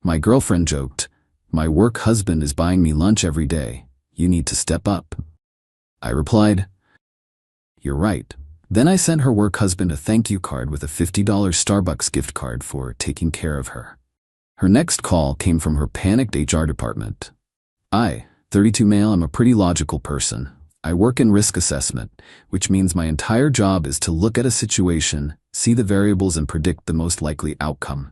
My girlfriend joked, "My work husband is buying me lunch every day. You need to step up." I replied, "You're right." Then I sent her work husband a thank you card with a $50 Starbucks gift card for taking care of her. Her next call came from her panicked HR department. I, 32 male, am a pretty logical person. I work in risk assessment, which means my entire job is to look at a situation, see the variables, and predict the most likely outcome.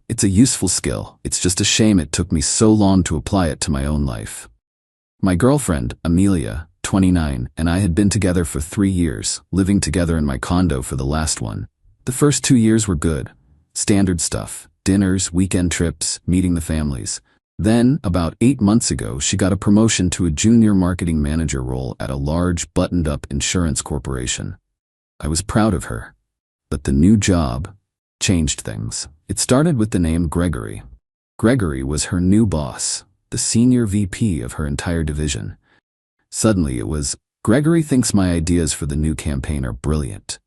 It's a useful skill. It's just a shame it took me so long to apply it to my own life. My girlfriend, Amelia, 29, and I had been together for 3 years, living together in my condo for the last one. The first 2 years were good. Standard stuff. Dinners, weekend trips, meeting the families. Then, about 8 months ago, she got a promotion to a junior marketing manager role at a large, buttoned-up insurance corporation. I was proud of her. But the new job changed things. It started with the name Gregory. Gregory was her new boss, the senior VP of her entire division. Suddenly it was, "Gregory thinks my ideas for the new campaign are brilliant."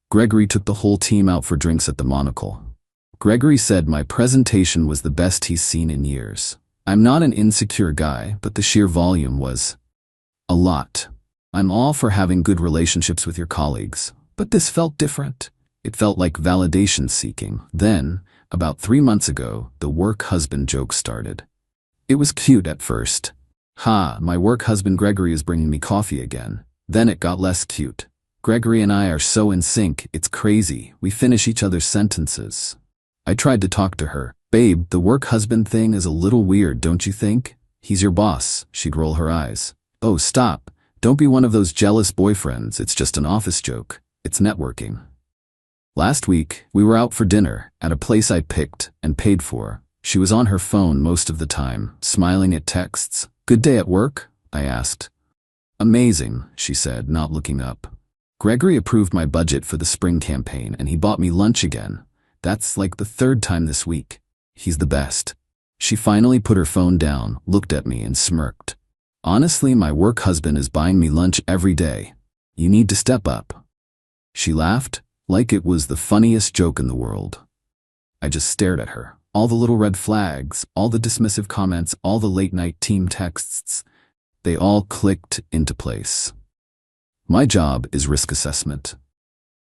Gregory took the whole team out for drinks at the Monocle. Gregory said my presentation was the best he's seen in years. I'm not an insecure guy, but the sheer volume was a lot. I'm all for having good relationships with your colleagues, but this felt different. It felt like validation seeking. Then, about 3 months ago, the work husband joke started. It was cute at first. "Ha, my work husband Gregory is bringing me coffee again." Then it got less cute. "Gregory and I are so in sync, it's crazy. We finish each other's sentences." I tried to talk to her. "Babe, the work husband thing is a little weird, don't you think? He's your boss." She'd roll her eyes. "Oh, stop. Don't be one of those jealous boyfriends. It's just an office joke. It's networking." Last week, we were out for dinner at a place I picked and paid for. She was on her phone most of the time, smiling at texts. "Good day at work?" I asked. "Amazing," she said, not looking up. "Gregory approved my budget for the spring campaign and he bought me lunch again. That's like the 3rd time this week. He's the best." She finally put her phone down, looked at me, and smirked. "Honestly, my work husband is buying me lunch every day. You need to step up." She laughed, like it was the funniest joke in the world. I just stared at her. All the little red flags, all the dismissive comments, all the late-night team texts, they all clicked into place. My job is risk assessment.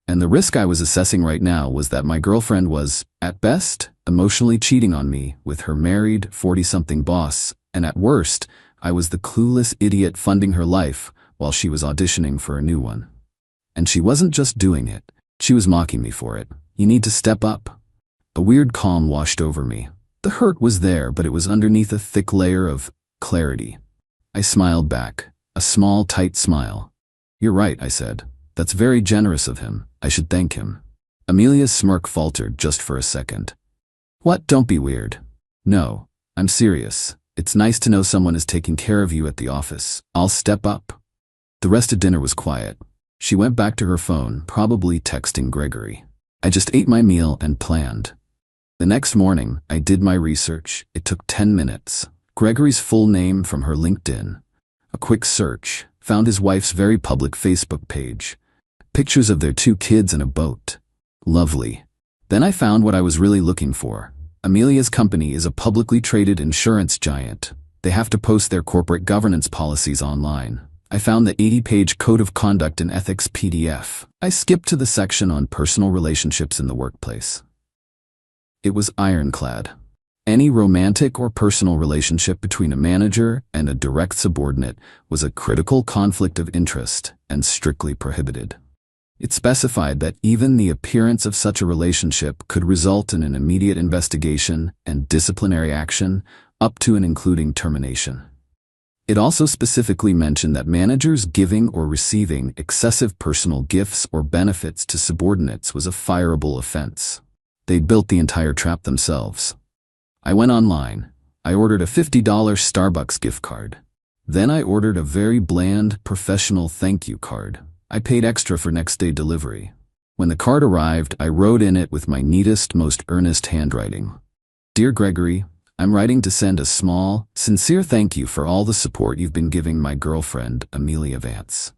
And the risk I was assessing right now was that my girlfriend was, at best, emotionally cheating on me with her married, 40-something boss, and at worst, I was the clueless idiot funding her life while she was auditioning for a new one. And she wasn't just doing it, she was mocking me for it. "You need to step up." A weird calm washed over me. The hurt was there, but it was underneath a thick layer of clarity. I smiled back, a small, tight smile. "You're right," I said. "That's very generous of him. I should thank him." Amelia's smirk faltered just for a second. "What? Don't be weird." "No, I'm serious. It's nice to know someone is taking care of you at the office. I'll step up." The rest of dinner was quiet. She went back to her phone, probably texting Gregory. I just ate my meal and planned. The next morning, I did my research. It took 10 minutes. Gregory's full name from her LinkedIn. A quick search found his wife's very public Facebook page. Pictures of their 2 kids and a boat. Lovely. Then I found what I was really looking for. Amelia's company is a publicly traded insurance giant. They have to post their corporate governance policies online. I found the 80-page Code of Conduct and Ethics PDF. I skipped to the section on personal relationships in the workplace. It was ironclad. Any romantic or personal relationship between a manager and a direct subordinate was a critical conflict of interest and strictly prohibited. It specified that even the appearance of such a relationship could result in an immediate investigation and disciplinary action, up to and including termination. It also specifically mentioned that managers giving or receiving excessive personal gifts or benefits to subordinates was a fireable offense. They'd built the entire trap themselves. I went online. I ordered a $50 Starbucks gift card. Then I ordered a very bland, professional thank you card. I paid extra for next-day delivery. When the card arrived, I wrote in it with my neatest, most earnest handwriting. "Dear Gregory, I'm writing to send a small, sincere thank you for all the support you've been giving my girlfriend, Amelia Vance.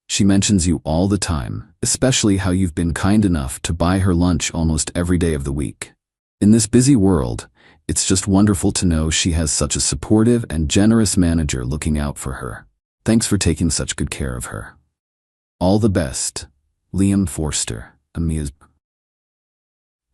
She mentions you all the time, especially how you've been kind enough to buy her lunch almost every day of the week. In this busy world, It's just wonderful to know she has such a supportive and generous manager looking out for her. Thanks for taking such good care of her. All the best, Liam Forster, Amelia's.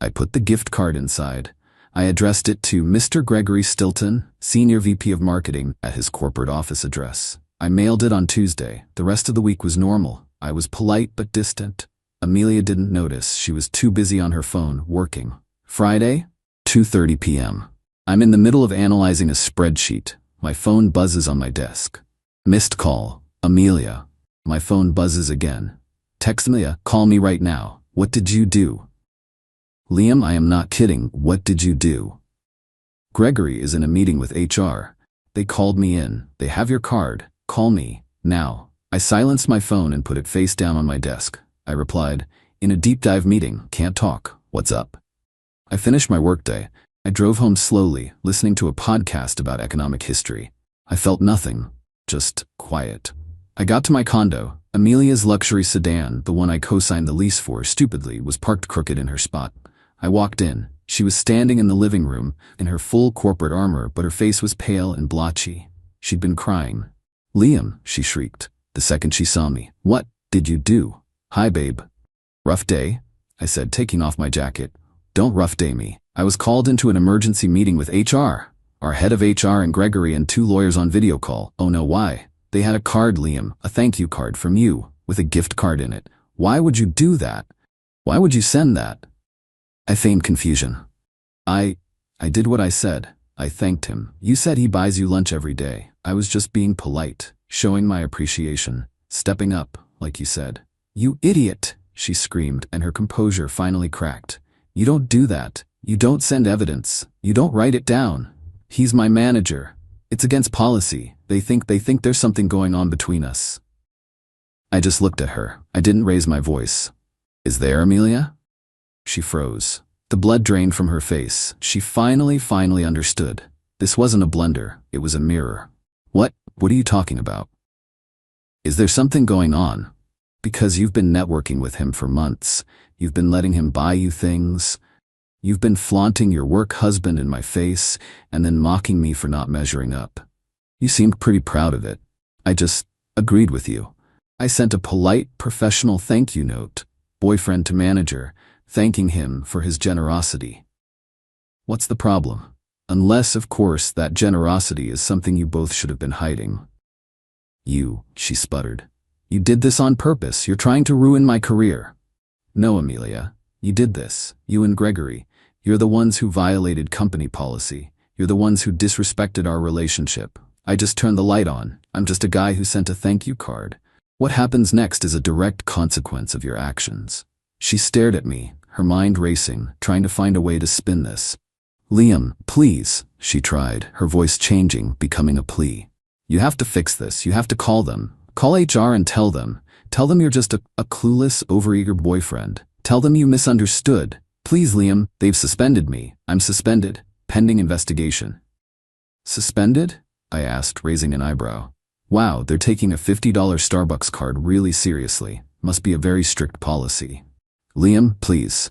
I put the gift card inside. I addressed it to Mr. Gregory Stilton, Senior VP of Marketing, at his corporate office address. I mailed it on Tuesday. The rest of the week was normal. I was polite but distant. Amelia didn't notice. She was too busy on her phone, working. Friday, 2:30 p.m. I'm in the middle of analyzing a spreadsheet. My phone buzzes on my desk. Missed call. Amelia. My phone buzzes again. Text Amelia, call me right now. What did you do? Liam, I am not kidding. What did you do? Gregory is in a meeting with HR. They called me in. They have your card. Call me, now. I silenced my phone and put it face down on my desk. I replied, in a deep dive meeting, can't talk. What's up? I finished my workday. I drove home slowly, listening to a podcast about economic history. I felt nothing, just quiet. I got to my condo. Amelia's luxury sedan, the one I co-signed the lease for stupidly, was parked crooked in her spot. I walked in. She was standing in the living room, in her full corporate armor, but her face was pale and blotchy. She'd been crying. Liam, she shrieked, the second she saw me. What did you do? Hi, babe. Rough day? I said, taking off my jacket. Don't rough day me. I was called into an emergency meeting with HR. Our head of HR and Gregory and 2 lawyers on video call. Oh no, why? They had a card, Liam, a thank you card from you, with a gift card in it. Why would you do that? Why would you send that? I feigned confusion. I did what I said. I thanked him. You said he buys you lunch every day. I was just being polite, showing my appreciation, stepping up, like you said. You idiot, she screamed, and her composure finally cracked. You don't do that. You don't send evidence. You don't write it down. He's my manager. It's against policy. They think there's something going on between us. I just looked at her. I didn't raise my voice. Is there, Amelia? She froze. The blood drained from her face. She finally understood. This wasn't a blunder. It was a mirror. What are you talking about? Is there something going on? Because you've been networking with him for months. You've been letting him buy you things. You've been flaunting your work husband in my face and then mocking me for not measuring up. You seemed pretty proud of it. I just agreed with you. I sent a polite, professional thank you note, boyfriend to manager, thanking him for his generosity. What's the problem? Unless, of course, that generosity is something you both should have been hiding. She sputtered. You did this on purpose. You're trying to ruin my career. No, Amelia. You did this. You and Gregory. You're the ones who violated company policy. You're the ones who disrespected our relationship. I just turned the light on. I'm just a guy who sent a thank you card. What happens next is a direct consequence of your actions. She stared at me, her mind racing, trying to find a way to spin this. Liam, please, she tried, her voice changing, becoming a plea. You have to fix this. You have to call them. Call HR and tell them. Tell them you're just a clueless, overeager boyfriend. Tell them you misunderstood. Please, Liam, they've suspended me. I'm suspended, pending investigation. Suspended? I asked, raising an eyebrow. Wow, they're taking a $50 Starbucks card really seriously. Must be a very strict policy. Liam, please.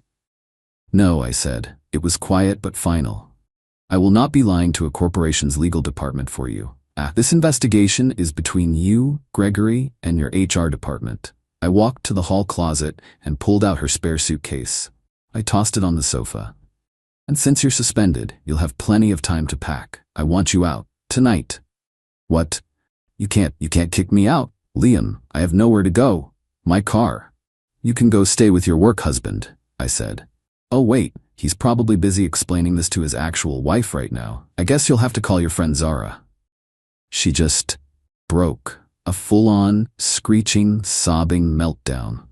No, I said. It was quiet but final. I will not be lying to a corporation's legal department for you. This investigation is between you, Gregory, and your HR department. I walked to the hall closet and pulled out her spare suitcase. I tossed it on the sofa. And since you're suspended, you'll have plenty of time to pack. I want you out. Tonight. What? You can't kick me out. Liam, I have nowhere to go. My car. You can go stay with your work husband, I said. Oh wait, he's probably busy explaining this to his actual wife right now. I guess you'll have to call your friend Zara. She just broke. A full-on, screeching, sobbing meltdown.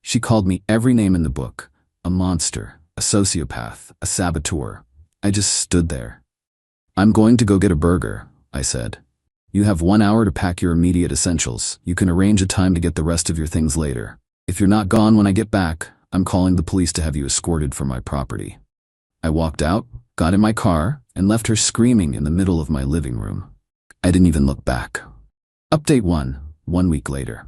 She called me every name in the book. A monster, a sociopath, a saboteur. I just stood there. I'm going to go get a burger, I said. You have 1 hour to pack your immediate essentials. You can arrange a time to get the rest of your things later. If you're not gone when I get back, I'm calling the police to have you escorted from my property. I walked out, got in my car, and left her screaming in the middle of my living room. I didn't even look back. Update 1 week later.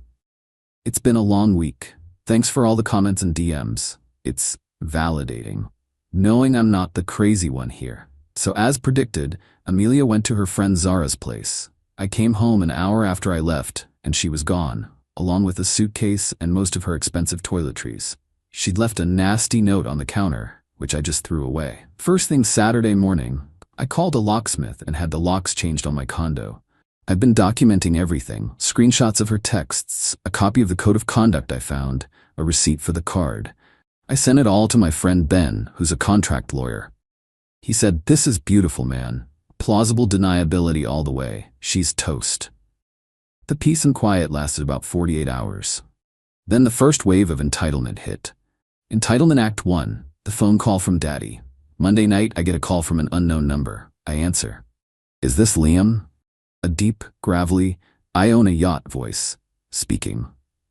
It's been a long week. Thanks for all the comments and DMs. It's validating. Knowing I'm not the crazy one here. So as predicted, Amelia went to her friend Zara's place. I came home an hour after I left, and she was gone, along with a suitcase and most of her expensive toiletries. She'd left a nasty note on the counter, which I just threw away. First thing Saturday morning, I called a locksmith and had the locks changed on my condo. I've been documenting everything, screenshots of her texts, a copy of the code of conduct I found, a receipt for the card. I sent it all to my friend Ben, who's a contract lawyer. He said, "This is beautiful, man. Plausible deniability all the way. She's toast." The peace and quiet lasted about 48 hours. Then the first wave of entitlement hit. Entitlement Act 1, the phone call from Daddy. Monday night, I get a call from an unknown number. I answer. "Is this Liam?" A deep, gravelly, "I own a yacht" voice. Speaking.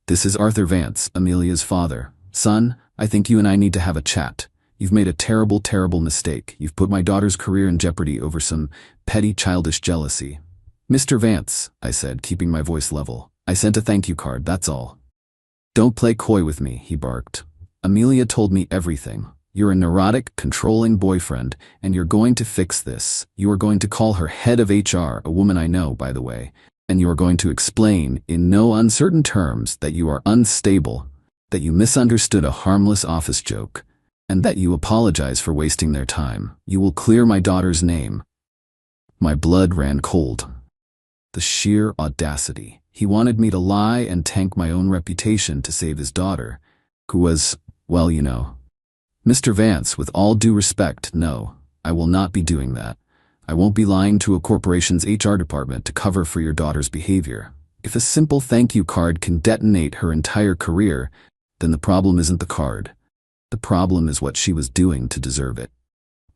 "This is Arthur Vance, Amelia's father. Son, I think you and I need to have a chat. You've made a terrible, terrible mistake. You've put my daughter's career in jeopardy over some petty, childish jealousy." "Mr. Vance," I said, keeping my voice level. "I sent a thank you card, that's all." "Don't play coy with me," he barked. "Amelia told me everything. You're a neurotic, controlling boyfriend, and you're going to fix this. You are going to call her head of HR, a woman I know, by the way, and you are going to explain, in no uncertain terms, that you are unstable, that you misunderstood a harmless office joke, and that you apologize for wasting their time. You will clear my daughter's name." My blood ran cold. The sheer audacity. He wanted me to lie and tank my own reputation to save his daughter, who was, well, you know. "Mr. Vance, with all due respect, no, I will not be doing that. I won't be lying to a corporation's HR department to cover for your daughter's behavior. If a simple thank you card can detonate her entire career, then the problem isn't the card. The problem is what she was doing to deserve it.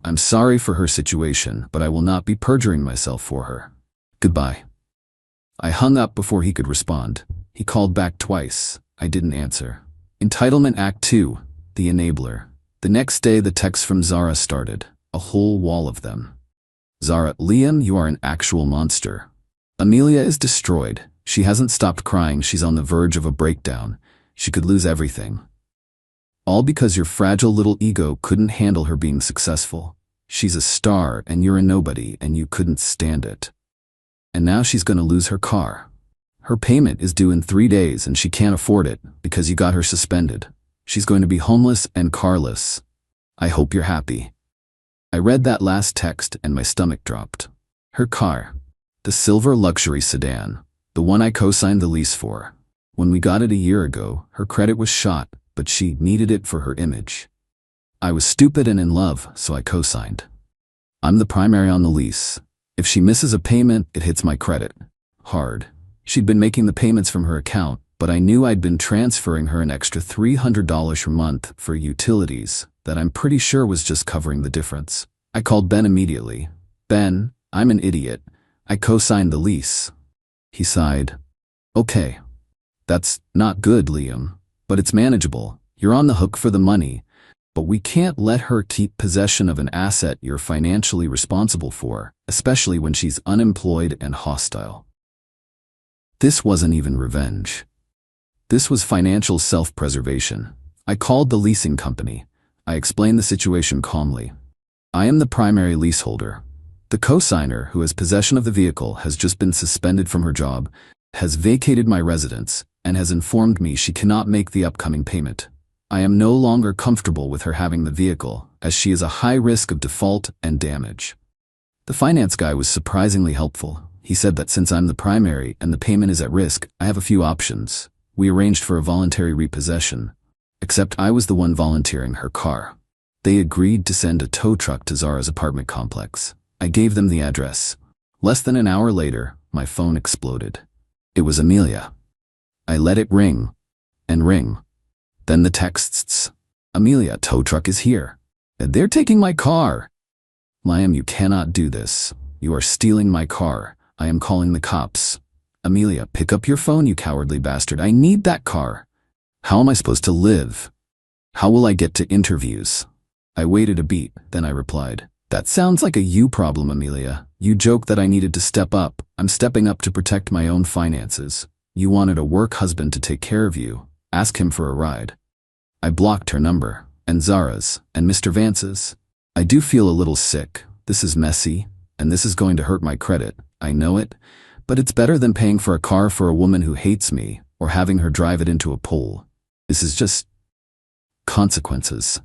I'm sorry for her situation, but I will not be perjuring myself for her. Goodbye." I hung up before he could respond. He called back twice. I didn't answer. Entitlement Act 2, the enabler. The next day, the texts from Zara started, a whole wall of them. "Zara, Liam, you are an actual monster. Amelia is destroyed. She hasn't stopped crying. She's on the verge of a breakdown. She could lose everything. All because your fragile little ego couldn't handle her being successful. She's a star and you're a nobody and you couldn't stand it. And now she's going to lose her car. Her payment is due in 3 days and she can't afford it because you got her suspended. She's going to be homeless and carless. I hope you're happy." I read that last text and my stomach dropped. Her car. The silver luxury sedan. The one I co-signed the lease for. When we got it a year ago, her credit was shot, but she needed it for her image. I was stupid and in love, so I co-signed. I'm the primary on the lease. If she misses a payment, it hits my credit. Hard. She'd been making the payments from her account, but I knew I'd been transferring her an extra $300 per month for utilities that I'm pretty sure was just covering the difference. I called Ben immediately. "Ben, I'm an idiot. I co-signed the lease." He sighed. "Okay. That's not good, Liam, but it's manageable. You're on the hook for the money, but we can't let her keep possession of an asset you're financially responsible for, especially when she's unemployed and hostile." This wasn't even revenge. This was financial self-preservation. I called the leasing company. I explained the situation calmly. "I am the primary leaseholder. The co-signer, who has possession of the vehicle, has just been suspended from her job, has vacated my residence, and has informed me she cannot make the upcoming payment. I am no longer comfortable with her having the vehicle, as she is a high risk of default and damage." The finance guy was surprisingly helpful. He said that since I'm the primary and the payment is at risk, I have a few options. We arranged for a voluntary repossession, except I was the one volunteering her car. They agreed to send a tow truck to Zara's apartment complex. I gave them the address. Less than an hour later, my phone exploded. It was Amelia. I let it ring and ring. Then the texts. "Amelia, tow truck is here. They're taking my car." "Liam, you cannot do this. You are stealing my car. I am calling the cops." "Amelia, pick up your phone, you cowardly bastard. I need that car. How am I supposed to live? How will I get to interviews?" I waited a beat, then I replied, "That sounds like a you problem, Amelia. You joked that I needed to step up. I'm stepping up to protect my own finances. You wanted a work husband to take care of you. Ask him for a ride." I blocked her number, and Zara's, and Mr. Vance's. I do feel a little sick. This is messy, and this is going to hurt my credit. I know it, but it's better than paying for a car for a woman who hates me or having her drive it into a pole. This is just consequences.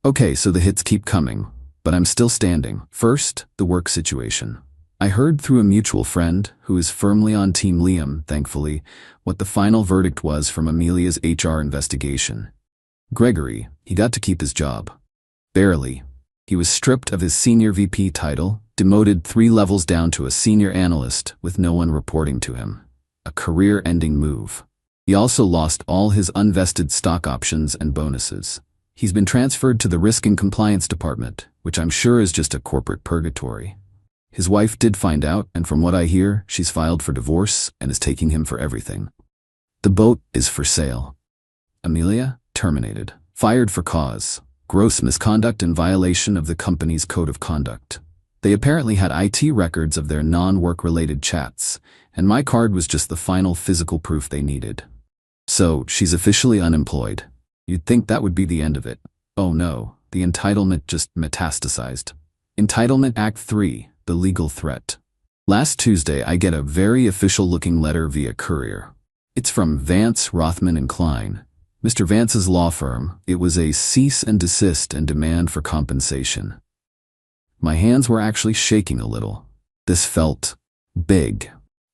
Okay, so the hits keep coming, but I'm still standing. First, the work situation. I heard through a mutual friend, who is firmly on Team Liam, thankfully, what the final verdict was from Amelia's HR investigation. Gregory, he got to keep his job. Barely. He was stripped of his senior VP title, demoted 3 levels down to a senior analyst with no one reporting to him. A career-ending move. He also lost all his unvested stock options and bonuses. He's been transferred to the Risk and Compliance Department, which I'm sure is just a corporate purgatory. His wife did find out, and from what I hear, she's filed for divorce and is taking him for everything. The boat is for sale. Amelia, terminated. Fired for cause. Gross misconduct in violation of the company's code of conduct. They apparently had IT records of their non-work-related chats, and my card was just the final physical proof they needed. So, she's officially unemployed. You'd think that would be the end of it. Oh no, the entitlement just metastasized. Entitlement Act 3, the legal threat. Last Tuesday, I get a very official-looking letter via courier. It's from Vance, Rothman & Klein, Mr. Vance's law firm. It was a cease and desist and demand for compensation. My hands were actually shaking a little. This felt big.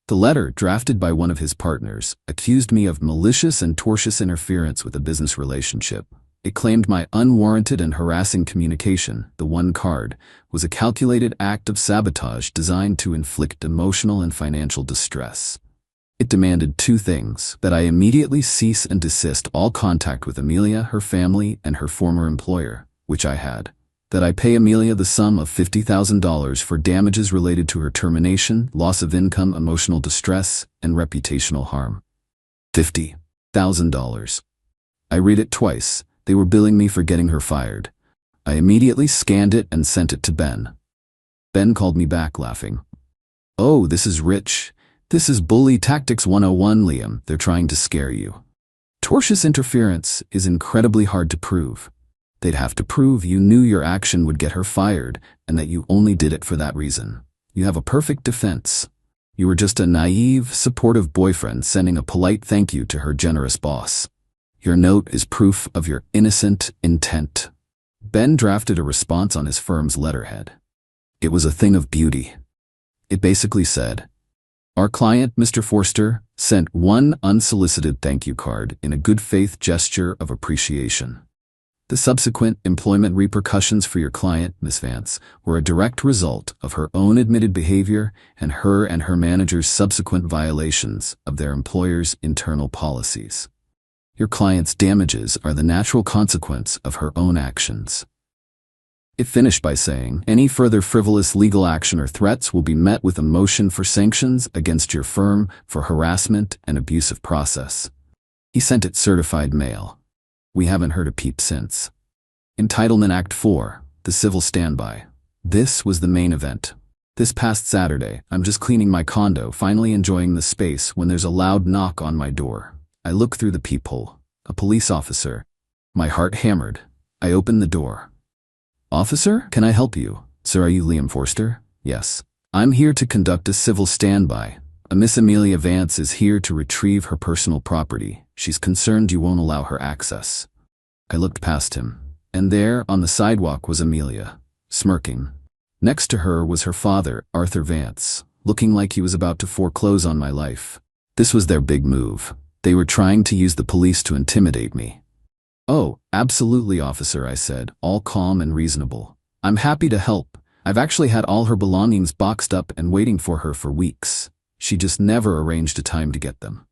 The letter, drafted by one of his partners, accused me of malicious and tortious interference with a business relationship. It claimed my unwarranted and harassing communication, the one card, was a calculated act of sabotage designed to inflict emotional and financial distress. It demanded 2 things: that I immediately cease and desist all contact with Amelia, her family, and her former employer, which I had. That I pay Amelia the sum of $50,000 for damages related to her termination, loss of income, emotional distress, and reputational harm. $50,000. I read it twice. They were billing me for getting her fired. I immediately scanned it and sent it to Ben. Ben called me back laughing. Oh, this is rich. This is bully tactics 101, Liam. They're trying to scare you. Tortious interference is incredibly hard to prove. They'd have to prove you knew your action would get her fired and that you only did it for that reason. You have a perfect defense. You were just a naive, supportive boyfriend sending a polite thank you to her generous boss. Your note is proof of your innocent intent. Ben drafted a response on his firm's letterhead. It was a thing of beauty. It basically said, "Our client, Mr. Forster, sent one unsolicited thank you card in a good faith gesture of appreciation. The subsequent employment repercussions for your client, Miss Vance, were a direct result of her own admitted behavior and her manager's subsequent violations of their employer's internal policies. Your client's damages are the natural consequence of her own actions." It finished by saying, "Any further frivolous legal action or threats will be met with a motion for sanctions against your firm for harassment and abusive process." He sent it certified mail. We haven't heard a peep since. Entitlement Act 4, the civil standby. This was the main event. This past Saturday, I'm just cleaning my condo, finally enjoying the space, when there's a loud knock on my door. I look through the peephole. A police officer. My heart hammered. I open the door. "Officer, can I help you?" "Sir, are you Liam Forster?" "Yes. I'm here to conduct a civil standby. A Miss Amelia Vance is here to retrieve her personal property. She's concerned you won't allow her access." I looked past him, and there, on the sidewalk, was Amelia, smirking. Next to her was her father, Arthur Vance, looking like he was about to foreclose on my life. This was their big move. They were trying to use the police to intimidate me. "Oh, absolutely, officer," I said, all calm and reasonable. "I'm happy to help. I've actually had all her belongings boxed up and waiting for her for weeks. She just never arranged a time to get them."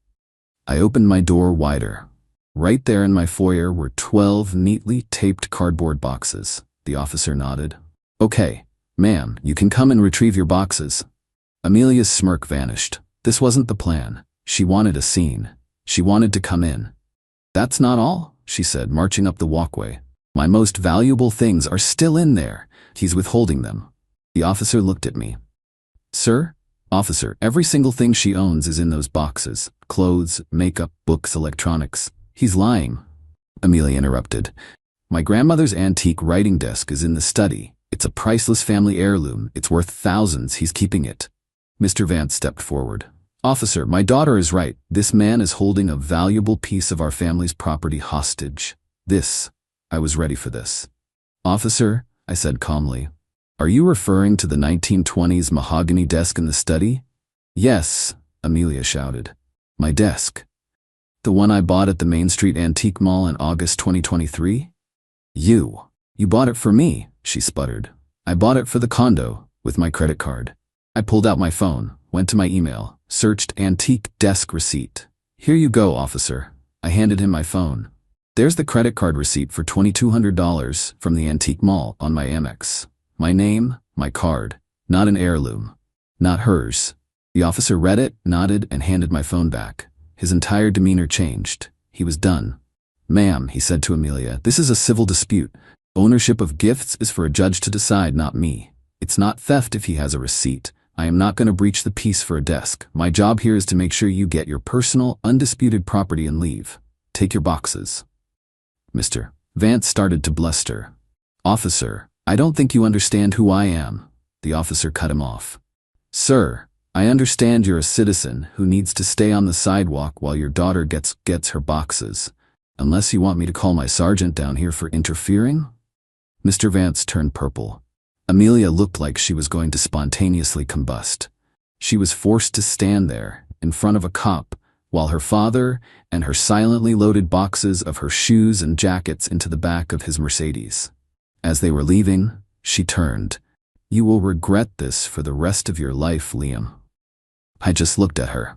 I opened my door wider. Right there in my foyer were 12 neatly taped cardboard boxes. The officer nodded. "Okay, ma'am, you can come and retrieve your boxes." Amelia's smirk vanished. This wasn't the plan. She wanted a scene. She wanted to come in. "That's not all," she said, marching up the walkway. "My most valuable things are still in there. He's withholding them." The officer looked at me. "Sir?" "Officer, every single thing she owns is in those boxes. Clothes, makeup, books, electronics." "He's lying," Amelia interrupted. My grandmother's antique writing desk is in the study. It's a priceless family heirloom. It's worth thousands. He's keeping it. Mr. Vance stepped forward. Officer, my daughter is right. This man is holding a valuable piece of our family's property hostage. I was ready for this. Officer, I said calmly, are you referring to the 1920s mahogany desk in the study? Yes, Amelia shouted. My desk. The one I bought at the Main Street Antique Mall in August 2023? You bought it for me, she sputtered. I bought it for the condo, with my credit card. I pulled out my phone, went to my email, searched antique desk receipt. Here you go, officer. I handed him my phone. There's the credit card receipt for $2,200 from the antique mall on my Amex. My name, my card, not an heirloom. Not hers. The officer read it, nodded, and handed my phone back. His entire demeanor changed. He was done. Ma'am, he said to Amelia, this is a civil dispute. Ownership of gifts is for a judge to decide, not me. It's not theft if he has a receipt. I am not going to breach the peace for a desk. My job here is to make sure you get your personal, undisputed property and leave. Take your boxes. Mr. Vance started to bluster. Officer, I don't think you understand who I am. The officer cut him off. Sir, I understand you're a citizen who needs to stay on the sidewalk while your daughter gets her boxes. Unless you want me to call my sergeant down here for interfering? Mr. Vance turned purple. Amelia looked like she was going to spontaneously combust. She was forced to stand there, in front of a cop, while her father and her silently loaded boxes of her shoes and jackets into the back of his Mercedes. As they were leaving, she turned. You will regret this for the rest of your life, Liam. I just looked at her.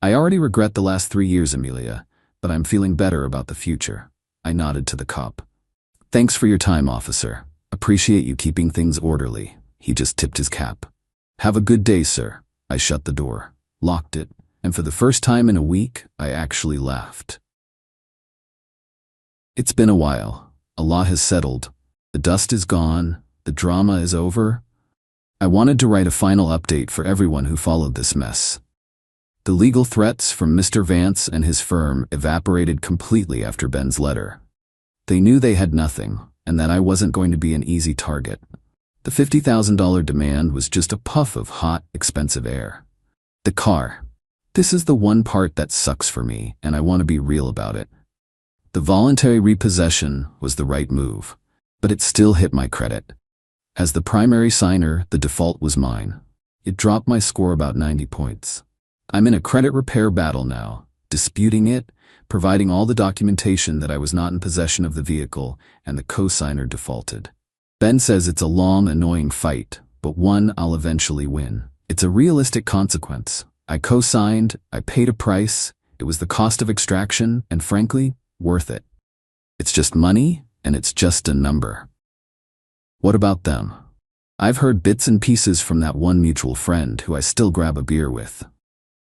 I already regret the last 3 years, Amelia, but I'm feeling better about the future. I nodded to the cop. Thanks for your time, officer. Appreciate you keeping things orderly. He just tipped his cap. Have a good day, sir. I shut the door, locked it, and for the first time in a week, I actually laughed. It's been a while. A lot has settled. The dust is gone. The drama is over. I wanted to write a final update for everyone who followed this mess. The legal threats from Mr. Vance and his firm evaporated completely after Ben's letter. They knew they had nothing, and that I wasn't going to be an easy target. The $50,000 demand was just a puff of hot, expensive air. The car. This is the one part that sucks for me, and I want to be real about it. The voluntary repossession was the right move, but it still hit my credit. As the primary signer, the default was mine. It dropped my score about 90 points. I'm in a credit repair battle now, disputing it, providing all the documentation that I was not in possession of the vehicle, and the co-signer defaulted. Ben says it's a long, annoying fight, but one I'll eventually win. It's a realistic consequence. I co-signed, I paid a price, it was the cost of extraction, and frankly, worth it. It's just money, and it's just a number. What about them? I've heard bits and pieces from that one mutual friend who I still grab a beer with.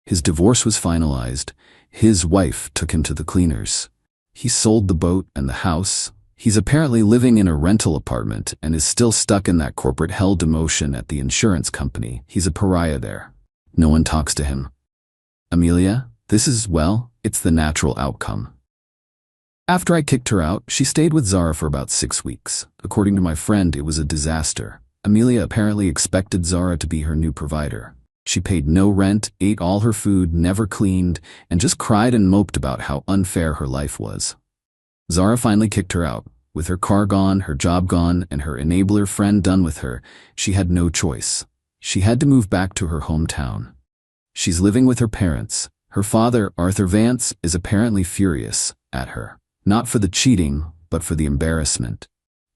His divorce was finalized. His wife took him to the cleaners. He sold the boat and the house. He's apparently living in a rental apartment and is still stuck in that corporate hell demotion at the insurance company. He's a pariah there. No one talks to him. Amelia, it's the natural outcome. After I kicked her out, she stayed with Zara for about 6 weeks. According to my friend, it was a disaster. Amelia apparently expected Zara to be her new provider. She paid no rent, ate all her food, never cleaned, and just cried and moped about how unfair her life was. Zara finally kicked her out. With her car gone, her job gone, and her enabler friend done with her, she had no choice. She had to move back to her hometown. She's living with her parents. Her father, Arthur Vance, is apparently furious at her. Not for the cheating, but for the embarrassment.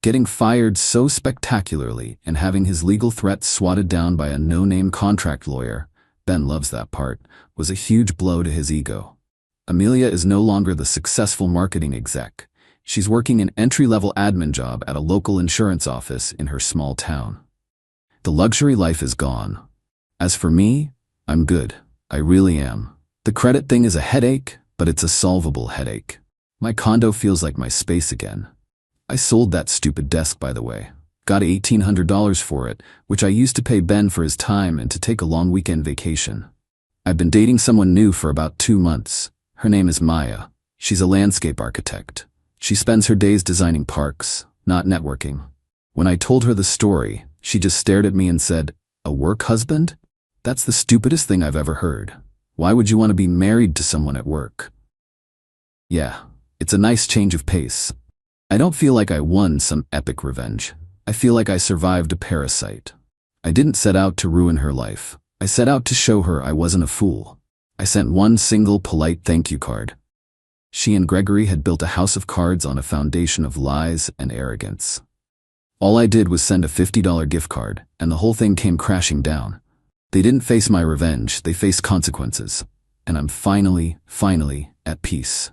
Getting fired so spectacularly and having his legal threats swatted down by a no-name contract lawyer, Ben loves that part, was a huge blow to his ego. Amelia is no longer the successful marketing exec. She's working an entry-level admin job at a local insurance office in her small town. The luxury life is gone. As for me, I'm good. I really am. The credit thing is a headache, but it's a solvable headache. My condo feels like my space again. I sold that stupid desk, by the way. Got $1,800 for it, which I used to pay Ben for his time and to take a long weekend vacation. I've been dating someone new for about 2 months. Her name is Maya. She's a landscape architect. She spends her days designing parks, not networking. When I told her the story, she just stared at me and said, "A work husband? That's the stupidest thing I've ever heard. Why would you want to be married to someone at work?" Yeah, it's a nice change of pace. I don't feel like I won some epic revenge. I feel like I survived a parasite. I didn't set out to ruin her life. I set out to show her I wasn't a fool. I sent one single polite thank you card. She and Gregory had built a house of cards on a foundation of lies and arrogance. All I did was send a $50 gift card, and the whole thing came crashing down. They didn't face my revenge, they faced consequences. And I'm finally at peace.